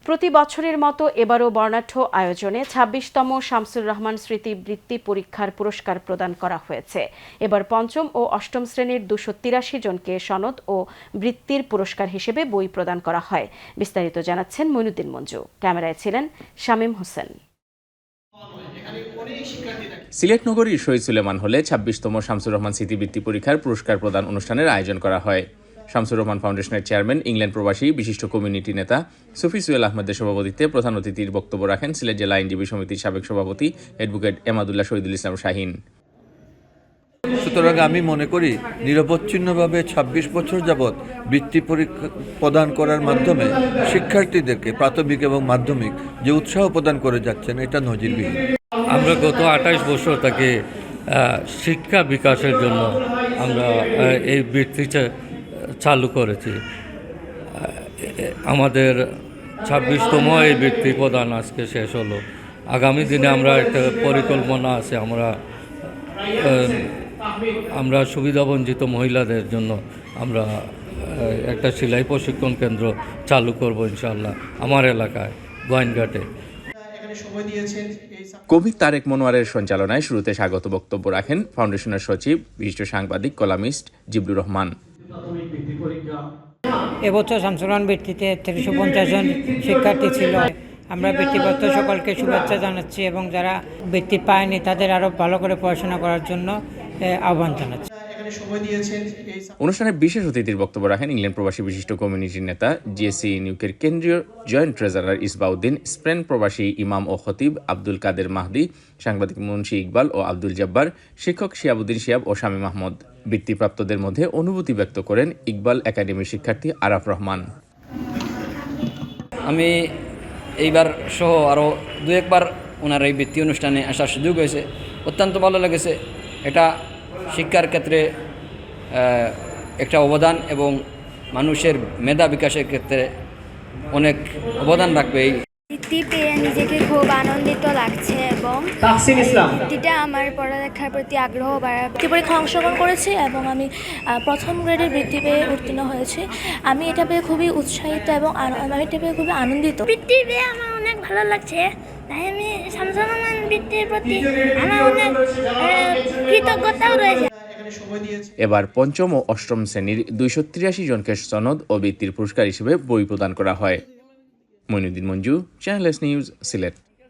প্রতি বছরের মতো এবারও বর্ণাঢ্য আয়োজনে ২৬তম শামসুর রহমান স্মৃতি বৃত্তি পরীক্ষার পুরস্কার প্রদান করা হয়েছে। এবার পঞ্চম ও অষ্টম শ্রেণীর ২৮৩ জনকে সনদ ও বৃত্তির পুরস্কার হিসেবে বই প্রদান করা হয়। বিস্তারিত জানাচ্ছেন মইনুদ্দিন মঞ্জু। ক্যামেরায় ছিলেন শামীম হোসেন। সিলেট নগরীর শহীদ সুলেমান হলে ২৬তম শামসুর রহমান স্মৃতিবৃত্তি পরীক্ষার পুরস্কার প্রদান অনুষ্ঠানের আয়োজন করা হয়। শামসুর রহমান ফাউন্ডেশনের চেয়ারম্যান, ইংল্যান্ড প্রবাসী বিশিষ্ট কমিউনিটি নেতা সুফি সুয়েল আহমেদের সভাপতিত্বে প্রধান অতিথির বক্তব্য রাখেন সিলেট জেলা আইনজীবী সমিতির সাবেক সভাপতি অ্যাডভোকেট এমাদুল্লাহ শহীদুল ইসলাম শাহীন। সুতরাং আমি মনে করি নিরবচ্ছিন্নভাবে ২৬ বছর যাবৎ বৃত্তি পরীক্ষা প্রদান করার মাধ্যমে শিক্ষার্থীদেরকে প্রাথমিক এবং মাধ্যমিক যে উৎসাহ প্রদান করে যাচ্ছেন, এটা নজিরবিহীন। আমরা গত ২৮ বছর থেকে শিক্ষা বিকাশের জন্য আমরা এই বৃত্তি চালু করেছি। আমাদের ২৬তম এই বৃত্তি প্রদান আজকে শেষ হলো। আগামী দিনে আমরা একটা পরিকল্পনা আছে, আমরা সুবিধাবঞ্চিত মহিলাদের জন্য আমরা একটা সেলাই প্রশিক্ষণ কেন্দ্র চালু করব ইনশাআল্লাহ আমার এলাকায় গোয়াইনঘাটে। কবি তারেক মনোয়ারের সঞ্চালনায় শুরুতে স্বাগত বক্তব্য রাখেন ফাউন্ডেশনের সচিব, বিশিষ্ট সাংবাদিক, কলামিস্ট জিবলুর রহমান। এবছর শামসুর রহমান বৃত্তিতে ৩৫০ জন শিক্ষার্থী ছিল। আমরা বৃত্তিপ্রাপ্ত সকলকে শুভেচ্ছা জানাচ্ছি এবং যারা বৃত্তি পায়নি তাদের আরও ভালো করে পড়াশোনা করার জন্য আহ্বান জানাচ্ছি। অনুষ্ঠানে বিশেষ অতিথির বক্তব্য রাখেন ইংল্যান্ড প্রবাসী বিশিষ্ট কমিউনিটির নেতা, জিএসসি নিউকের কেন্দ্রীয় জয়েন্ট ট্রেজারার ইসবাউদ্দিন, স্পেন প্রবাসী ইমাম ও খতিব আব্দুল কাদের মাহদি, সাংবাদিক মুন্সি ইকবাল ও আব্দুল জব্বার, শিক্ষক শিয়াবুদ্দিন শিয়াব ও শামীম আহমদ। বৃত্তিপ্রাপ্তদের মধ্যে অনুভূতি ব্যক্ত করেন ইকবাল একাডেমির শিক্ষার্থী আরাফ রহমান। আমি এইবার সহ আরও দু একবার ওনার এই বৃত্তি অনুষ্ঠানে আসার সুযোগ হয়েছে, অত্যন্ত ভালো লেগেছে। এটা শিক্ষার ক্ষেত্রে একটা অবদান এবং মানুষের মেধা বিকাশের ক্ষেত্রে অনেক অবদান রাখবে। এই বৃত্তি পেয়ে নিজেকে খুব আনন্দিত লাগছে এবং বৃত্তিটা আমার পড়ালেখার প্রতি আগ্রহ বাড়ায়। বৃত্তি পরীক্ষা অংশগ্রহণ করেছি এবং আমি প্রথম গ্রেডের বৃত্তি পেয়ে উত্তীর্ণ হয়েছি। আমি এটা পেয়ে খুবই উৎসাহিত এবং আমি এটা পেয়ে খুবই আনন্দিত। বৃত্তি পেয়ে আমার অনেক ভালো লাগছে, তাই আমি শামসুর রহমান বৃত্তির প্রতি আমার অনেক কৃতজ্ঞতাও রয়েছে। এবার পঞ্চম ও অষ্টম শ্রেণীর ২৮৩ জনকে সনদ ও বৃত্তির পুরস্কার হিসেবে বই প্রদান করা হয়। Mainuddin Manju, channel S news, Sylhet.